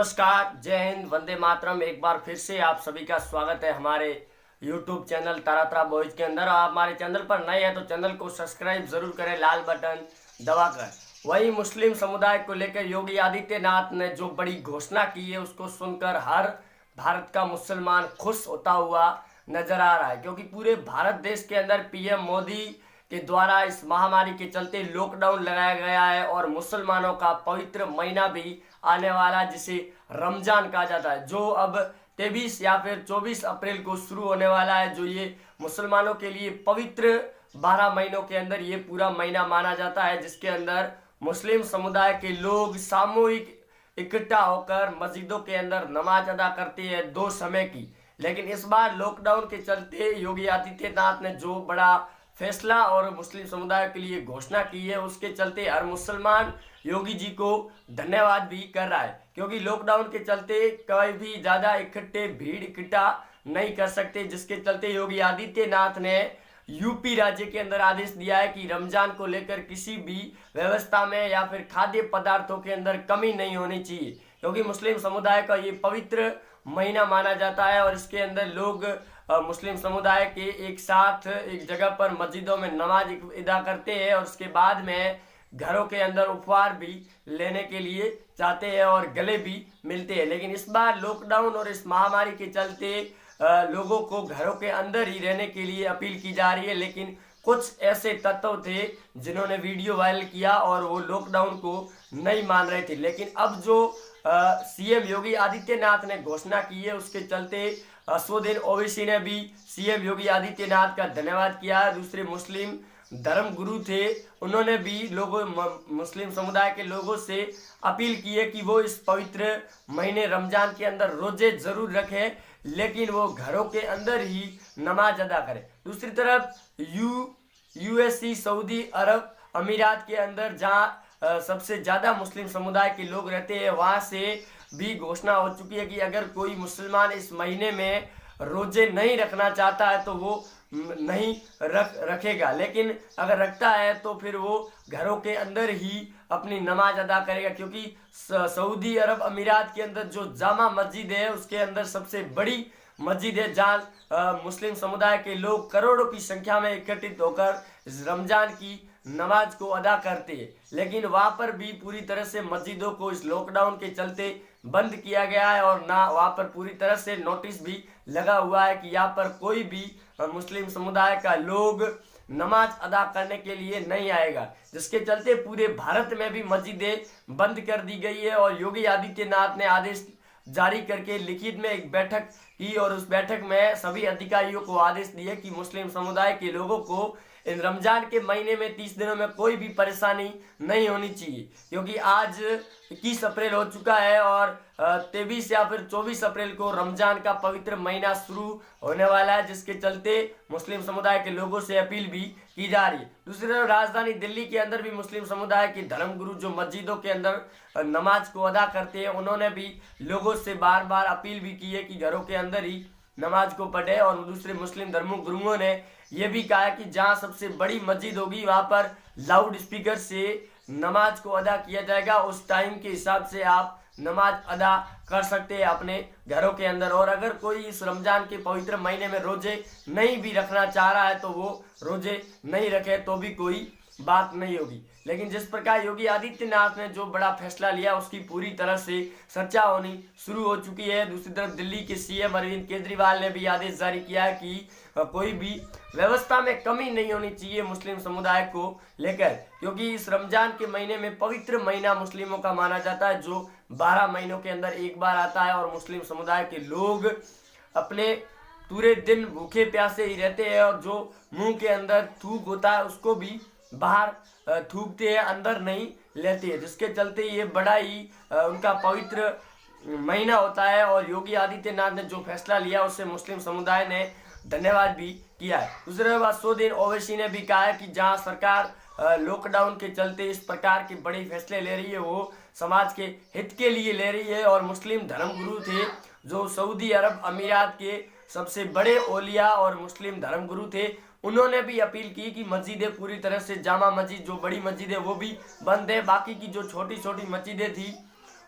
नमस्कार, जय हिंद, वंदे मातरम। एक बार फिर से आप सभी का स्वागत है हमारे YouTube चैनल तारा बॉयज के अंदर। आप हमारे चैनल पर नए हैं तो चैनल को सब्सक्राइब जरूर करें लाल बटन दबाकर। वही मुस्लिम समुदाय को लेकर योगी आदित्यनाथ ने जो बड़ी घोषणा की है उसको सुनकर हर भारत का मुसलमान खुश होता हुआ नजर आ रहा है, क्योंकि पूरे भारत देश के अंदर पीएम मोदी के द्वारा इस महामारी के चलते लॉकडाउन लगाया गया है और मुसलमानों का पवित्र महीना भी आने वाला, जिसे रमजान कहा जाता है, जो अब 23 या फिर 24 अप्रैल को शुरू होने वाला है। जो ये मुसलमानों के लिए पवित्र 12 महीनों के अंदर ये पूरा महीना माना जाता है, जिसके अंदर मुस्लिम समुदाय के लोग सामूहिक इकट्ठा होकर मस्जिदों के अंदर नमाज अदा करते हैं 2 समय की। लेकिन इस बार लॉकडाउन के चलते योगी आदित्यनाथ ने जो बड़ा फैसला और मुस्लिम समुदाय के लिए घोषणा की है, उसके चलते हर मुसलमान योगी जी को धन्यवाद भी कर रहा है, क्योंकि लॉकडाउन के चलते कोई भी ज्यादा भीड़ इकट्ठा नहीं कर सकते, जिसके चलते योगी आदित्यनाथ ने यूपी राज्य के अंदर आदेश दिया है कि रमजान को लेकर किसी भी व्यवस्था में या फिर खाद्य पदार्थों के अंदर कमी नहीं होनी चाहिए, क्योंकि मुस्लिम समुदाय का ये पवित्र महीना माना जाता है और इसके अंदर लोग मुस्लिम समुदाय के एक साथ एक जगह पर मस्जिदों में नमाज अदा करते हैं और उसके बाद में घरों के अंदर उपहार भी लेने के लिए जाते हैं और गले भी मिलते हैं। लेकिन इस बार लॉकडाउन और इस महामारी के चलते लोगों को घरों के अंदर ही रहने के लिए अपील की जा रही है। लेकिन कुछ ऐसे तत्व थे जिन्होंने वीडियो वायरल किया और वो लॉकडाउन को नहीं मान रहे थे। लेकिन अब जो सीएम योगी आदित्यनाथ ने घोषणा की है, उसके चलते असदुद्दीन ओवैसी ने भी सीएम योगी आदित्यनाथ का धन्यवाद किया। दूसरे मुस्लिम धर्म गुरु थे, उन्होंने भी लोगों मुस्लिम समुदाय के लोगों से अपील की है कि वो इस पवित्र महीने रमजान के अंदर रोजे जरूर रखें, लेकिन वो घरों के अंदर ही नमाज अदा करें। दूसरी तरफ यूएई सऊदी अरब अमीरात के अंदर जहाँ सबसे ज्यादा मुस्लिम समुदाय के लोग रहते हैं, वहां से भी घोषणा हो चुकी है कि अगर कोई मुसलमान इस महीने में रोजे नहीं रखना चाहता है तो वो नहीं रखेगा, लेकिन अगर रखता है तो फिर वो घरों के अंदर ही अपनी नमाज अदा करेगा, क्योंकि सऊदी अरब अमीरात के अंदर जो जामा मस्जिद है उसके अंदर सबसे बड़ी मस्जिद है, जहाँ मुस्लिम समुदाय के लोग करोड़ों की संख्या में एकत्रित होकर रमजान की नमाज को अदा करते हैं। लेकिन वहां पर भी पूरी तरह से मस्जिदों को इस लॉकडाउन के चलते बंद किया गया है और ना वहां पर पूरी तरह से नोटिस भी लगा हुआ है कि यहाँ पर कोई भी मुस्लिम समुदाय का लोग नमाज अदा करने के लिए नहीं आएगा, जिसके चलते पूरे भारत में भी मस्जिदें बंद कर दी गई है। और योगी आदित्यनाथ ने आदेश जारी करके लिखित में एक बैठक की और उस बैठक में सभी अधिकारियों को आदेश दिए कि मुस्लिम समुदाय के लोगों को इन रमजान के महीने में 30 दिनों में कोई भी परेशानी नहीं होनी चाहिए, क्योंकि आज 21 अप्रैल हो चुका है और 23 या फिर 24 अप्रैल को रमजान का पवित्र महीना शुरू होने वाला है, जिसके चलते मुस्लिम समुदाय के लोगों से अपील भी की जा रही है। दूसरी तरफ राजधानी दिल्ली के अंदर भी मुस्लिम समुदाय के धर्मगुरु जो मस्जिदों के अंदर नमाज को अदा करते हैं, उन्होंने भी लोगों से बार बार अपील भी की है कि घरों के अंदर ही नमाज को पढ़े। और दूसरे मुस्लिम धर्म गुरुओं ने यह भी कहा कि जहां सबसे बड़ी मस्जिद होगी वहां पर लाउड स्पीकर से नमाज को अदा किया जाएगा, उस टाइम के हिसाब से आप नमाज अदा कर सकते हैं अपने घरों के अंदर। और अगर कोई इस रमजान के पवित्र महीने में रोजे नहीं भी रखना चाह रहा है तो वो रोजे नहीं रखे तो भी कोई बात नहीं होगी। लेकिन जिस प्रकार योगी आदित्यनाथ ने जो बड़ा फैसला लिया उसकी पूरी तरह से चर्चा होनी शुरू हो चुकी है। दूसरी तरफ दिल्ली के सीएम अरविंद केजरीवाल ने भी आदेश जारी किया है कि कोई भी व्यवस्था में कमी नहीं होनी चाहिए मुस्लिम समुदाय को लेकर, क्योंकि इस रमजान के महीने में पवित्र महीना मुस्लिमों का माना जाता है, जो 12 महीनों के अंदर एक बार आता है और मुस्लिम समुदाय के लोग अपने पूरे दिन भूखे प्यासे ही रहते हैं और जो मुंह के अंदर थूक होता है उसको भी बाहर थूकते हैं, अंदर नहीं लेते हैं, जिसके चलते ये बड़ा ही उनका पवित्र महीना होता है। और योगी आदित्यनाथ ने जो फैसला लिया उससे मुस्लिम समुदाय ने धन्यवाद भी किया है। दूसरे बात असदुद्दीन ओवैसी ने भी कहा है कि जहां सरकार लॉकडाउन के चलते इस प्रकार के बड़े फैसले ले रही है वो समाज के हित के लिए ले रही है। और मुस्लिम धर्मगुरु थे जो सऊदी अरब अमीरात के सबसे बड़े औलिया और मुस्लिम धर्मगुरु थे, उन्होंने भी अपील की कि मस्जिदें पूरी तरह से जामा मस्जिद जो बड़ी मस्जिद है वो भी बंद है, बाकी की जो छोटी छोटी मस्जिदें थी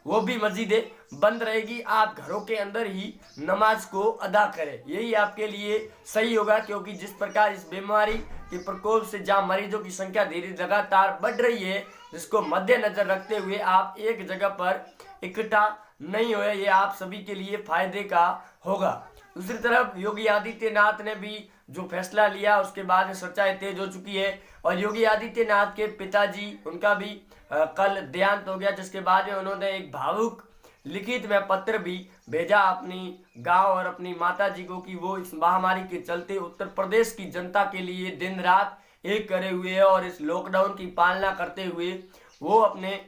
वो भी मस्जिदें बंद रहेगी, आप घरों के अंदर ही नमाज को अदा करें, यही आपके लिए सही होगा। क्योंकि जिस प्रकार इस बीमारी के प्रकोप से जहां मरीजों की संख्या धीरे लगातार बढ़ रही है, जिसको मद्देनजर रखते हुए आप एक जगह पर इकट्ठा नहीं हुए, ये आप सभी के लिए फायदे का होगा। दूसरी तरफ योगी आदित्यनाथ ने भी जो फैसला लिया उसके बाद में चर्चाएं तेज हो चुकी है, और योगी आदित्यनाथ के पिताजी उनका भी कल देहांत हो गया, जिसके बाद में उन्होंने एक भावुक लिखित में पत्र भी भेजा अपनी गांव और अपनी माताजी को कि वो इस महामारी के चलते उत्तर प्रदेश की जनता के लिए दिन रात एक करे हुए है, और इस लॉकडाउन की पालना करते हुए वो अपने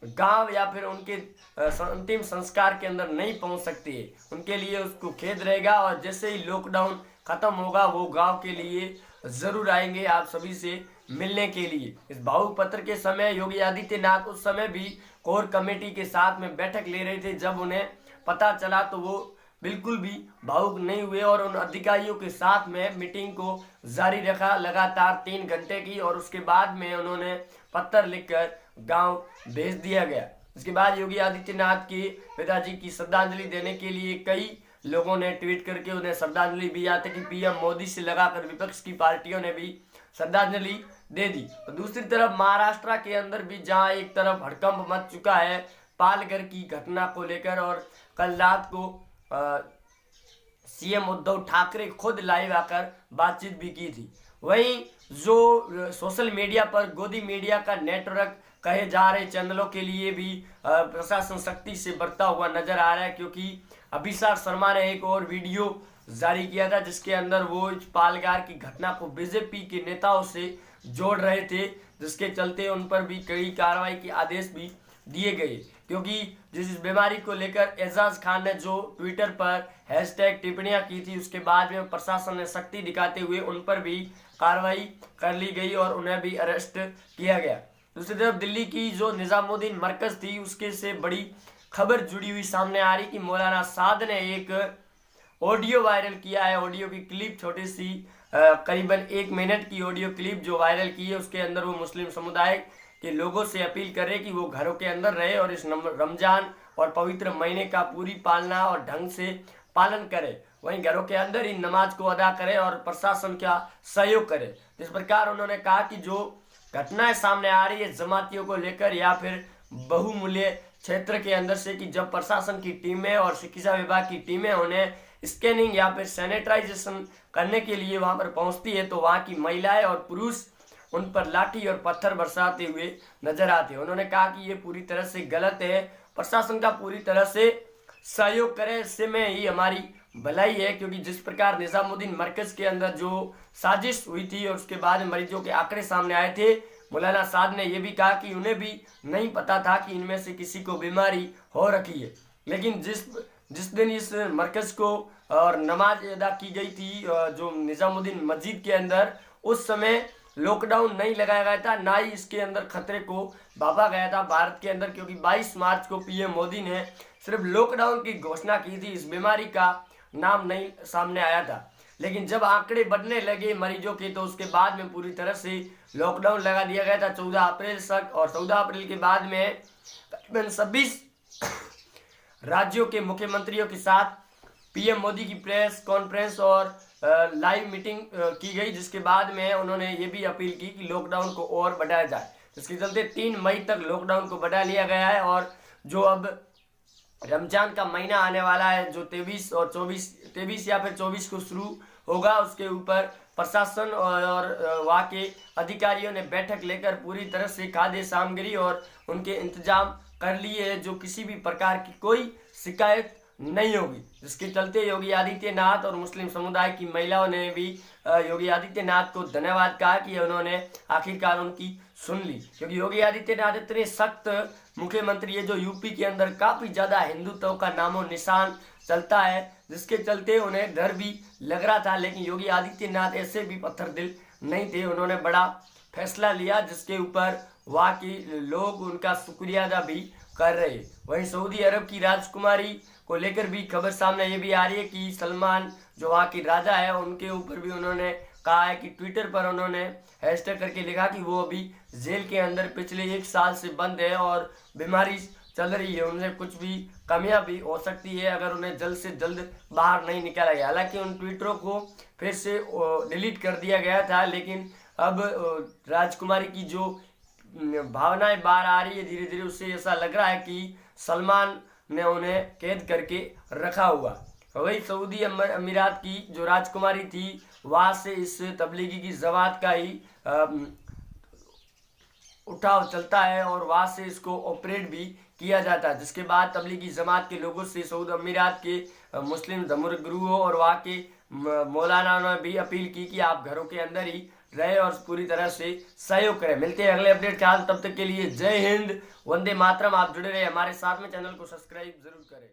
गांव या फिर उनके अंतिम संस्कार के अंदर नहीं पहुंच सकती है। उनके लिए उसको खेद रहेगा, और जैसे ही लॉकडाउन खत्म होगा वो गांव के लिए जरूर आएंगे आप सभी से मिलने के लिए। इस भावुक पत्र के समय योगी आदित्यनाथ उस समय भी कोर कमेटी के साथ में बैठक ले रहे थे, जब उन्हें पता चला तो वो बिल्कुल भी भावुक नहीं हुए और उन अधिकारियों के साथ में मीटिंग को जारी रखा लगातार 3 घंटे की, और उसके बाद में उन्होंने पत्र लिखकर गांव भेज दिया गया। इसके बाद योगी आदित्यनाथ के पिताजी की श्रद्धांजलि देने के लिए कई लोगों ने ट्वीट करके उन्हें श्रद्धांजलि दी, यहाँ तक कि पीएम मोदी से लगाकर विपक्ष की पार्टियों ने भी श्रद्धांजलि दे दी। तो दूसरी तरफ महाराष्ट्र के अंदर भी जहां एक तरफ हड़कंप मच चुका है पालघर की घटना को लेकर, और कल रात को सीएम उद्धव ठाकरे खुद लाइव आकर बातचीत भी की थी। वहीं जो सोशल मीडिया पर गोदी मीडिया का नेटवर्क कहे जा रहे चैनलों के लिए भी प्रशासन सख्ती से बरता हुआ नजर आ रहा है, क्योंकि अभिषेक शर्मा ने एक और वीडियो जारी किया था जिसके अंदर वो इस पालघर की घटना को बीजेपी के नेताओं से जोड़ रहे थे, जिसके चलते उन पर भी कड़ी कार्रवाई के आदेश भी दिए गए। क्योंकि जिस बीमारी को लेकर एजाज खान ने जो ट्विटर पर हैशटैग टिप्पणियां की थी, उसके बाद में प्रशासन ने सख्ती दिखाते हुए उन पर भी कार्रवाई कर ली गई और उन्हें भी अरेस्ट किया गया। दूसरी तरफ दिल्ली की जो निजामुद्दीन मरकज थी उसके से बड़ी खबर जुड़ी हुई सामने आ रही कि मौलाना साद ने एक ऑडियो वायरल किया है। ऑडियो की क्लिप छोटी सी करीबन 1 मिनट की ऑडियो क्लिप जो वायरल की है, उसके अंदर वो मुस्लिम समुदाय के लोगों से अपील करे कि वो घरों के अंदर रहे और इस रमजान और पवित्र महीने का पूरी पालना और ढंग से पालन करे, वहीं घरों के अंदर ही नमाज को अदा करे और प्रशासन का सहयोग करे। इस प्रकार उन्होंने कहा कि जो घटनाएं सामने आ रही है जमातियों को लेकर या फिर बहुमूल्य क्षेत्र के अंदर से, कि जब प्रशासन की टीमें और शिक्षा विभाग की टीमें उन्हें स्कैनिंग या फिर सैनिटाइजेशन करने के लिए वहां पर पहुंचती है तो वहां की महिलाएं और पुरुष उन पर लाठी और पत्थर बरसाते हुए नजर आते हैं। उन्होंने कहा कि ये पूरी तरह से गलत है, प्रशासन का पूरी तरह से सहयोग करे, इससे में ही हमारी भलाई है। क्योंकि जिस प्रकार निजामुद्दीन मरकज के अंदर जो साजिश हुई थी और उसके बाद मरीजों के आंकड़े सामने आए थे, मौलाना साद ने यह भी कहा कि उन्हें भी नहीं पता था कि इनमें से किसी को बीमारी हो रखी है। लेकिन जिस दिन इस मरकज को और नमाज अदा की गई थी जो निजामुद्दीन मस्जिद के अंदर, उस समय लॉकडाउन नहीं लगाया गया था, ना ही इसके अंदर खतरे को भापा गया था भारत के अंदर। क्योंकि 22 मार्च को पीएम मोदी ने सिर्फ लॉकडाउन की घोषणा की थी, इस बीमारी का नाम नहीं सामने आया था। लेकिन जब आंकड़े बढ़ने लगे मरीजों के तो उसके बाद में पूरी तरह से लॉकडाउन लगा दिया गया था 14 अप्रैल तक, और 14 अप्रैल के बाद में तकरीबन 26 राज्यों के मुख्यमंत्रियों के साथ पीएम मोदी की प्रेस कॉन्फ्रेंस और लाइव मीटिंग की गई, जिसके बाद में उन्होंने ये भी अपील की कि लॉकडाउन को और बढ़ाया जाए। इसके चलते 3 मई तक लॉकडाउन को बढ़ा लिया गया है। और जो अब रमजान का महीना आने वाला है जो 23 या फिर 24 को शुरू होगा, उसके ऊपर प्रशासन और वहाँ के अधिकारियों ने बैठक लेकर पूरी तरह से खाद्य सामग्री और उनके इंतजाम कर लिए हैं, जो किसी भी प्रकार की कोई शिकायत नहीं होगी। जिसके चलते योगी आदित्यनाथ और मुस्लिम समुदाय की महिलाओं ने भी योगी आदित्यनाथ को धन्यवाद कहा कि उन्होंने आखिरकार उनकी सुन ली। क्योंकि योगी आदित्यनाथ इतने सख्त मुख्यमंत्री है जो यूपी के अंदर काफी ज्यादा हिंदुत्व का नामो निशान चलता है, जिसके चलते उन्हें डर भी लग रहा था। लेकिन योगी आदित्यनाथ ऐसे भी पत्थर दिल नहीं थे, उन्होंने बड़ा फैसला लिया जिसके ऊपर वहाँ के लोग उनका शुक्रिया अदा भी कर रहे। वहीं सऊदी अरब की राजकुमारी को लेकर भी खबर सामने ये भी आ रही है कि सलमान जो वहाँ की राजा है उनके ऊपर भी उन्होंने कहा है कि ट्विटर पर उन्होंने हैशटैग करके लिखा कि वो अभी जेल के अंदर पिछले 1 साल से बंद है और बीमारी चल रही है उनसे कुछ भी कमियां भी हो सकती है अगर उन्हें जल्द से जल्द बाहर नहीं निकाला गया। हालांकि उन ट्वीटरों को फिर से डिलीट कर दिया गया था, लेकिन अब राजकुमारी की जो भावनाएं बाहर आ रही है धीरे धीरे, उससे ऐसा लग रहा है कि सलमान ने उन्हें कैद करके रखा हुआ। वही सऊदी अमीरात की जो राजकुमारी थी वहां से इस तबलीगी की जमात का ही उठाव चलता है और वहां से इसको ऑपरेट भी किया जाता है, जिसके बाद तबलीगी जमात के लोगों से सऊदी अमीरात के मुस्लिम धर्मगुरुओं और वहाँ के मौलाना ने भी अपील की कि आप घरों के अंदर ही रहे और पूरी तरह से सहयोग करें। मिलते हैं अगले अपडेट के हाल, तब तक के लिए जय हिंद, वंदे मातरम। आप जुड़े रहे हमारे साथ में, चैनल को सब्सक्राइब जरूर करें।